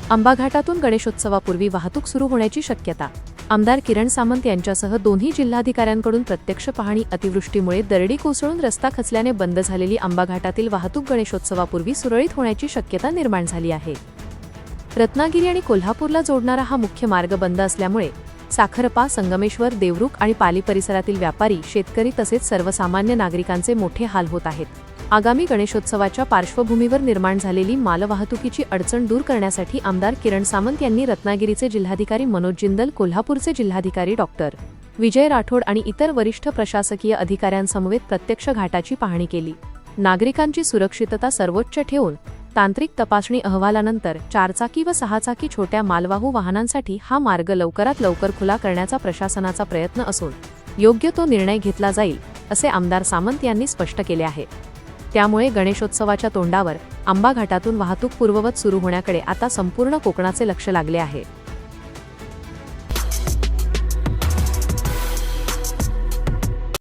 आंबा घाटातून गणेशोत्सवापूर्वी वाहतूक सुरू होण्याची शक्यता. आमदार किरण सामंत यांच्यासह दोन्ही जिल्हाधिकाऱ्यांकडून प्रत्यक्ष पाहणी. अतिवृष्टीमुळे दरडी कोसळून रस्ता खचल्याने बंद झालेली आंबा घाटातील वाहतूक गणेशोत्सवापूर्वी सुरळीत होण्याची शक्यता निर्माण झाली आहे. रत्नागिरी आणि कोल्हापूरला जोडणारा हा मुख्य मार्ग बंद असल्यामुळे साखरपा, संगमेश्वर, देवरुख आणि पाली परिसरातील व्यापारी, शेतकरी तसेच सर्वसामान्य नागरिकांचे मोठे हाल होत आहेत. आगामी गणेशोत्सवाच्या पार्श्वभूमीवर निर्माण झालेली मालवाहतुकीची अडचण दूर करण्यासाठी आमदार किरण सामंत यांनी रत्नागिरीचे जिल्हाधिकारी मनोज जिंदल, कोल्हापूरचे जिल्हाधिकारी डॉ. विजय राठोड आणि इतर वरिष्ठ प्रशासकीय अधिकाऱ्यांसमवेत प्रत्यक्ष घाटाची पाहणी केली. नागरिकांची सुरक्षितता सर्वोच्च ठेवून तांत्रिक तपासणी अहवालानंतर 4चाकी व 6चाकी छोट्या मालवाहू वाहनांसाठी हा मार्ग लवकरात लवकर खुला करण्याचा प्रशासनाचा प्रयत्न असून योग्य तो निर्णय घेतला जाईल, असे आमदार सामंत यांनी स्पष्ट केले आहे. त्यामुळे गणेशोत्सवाच्या तोंडावर आंबा घाटातून वाहतूक पूर्ववत सुरू होण्याकडे आता संपूर्ण कोकणाचे लक्ष लागले आहे.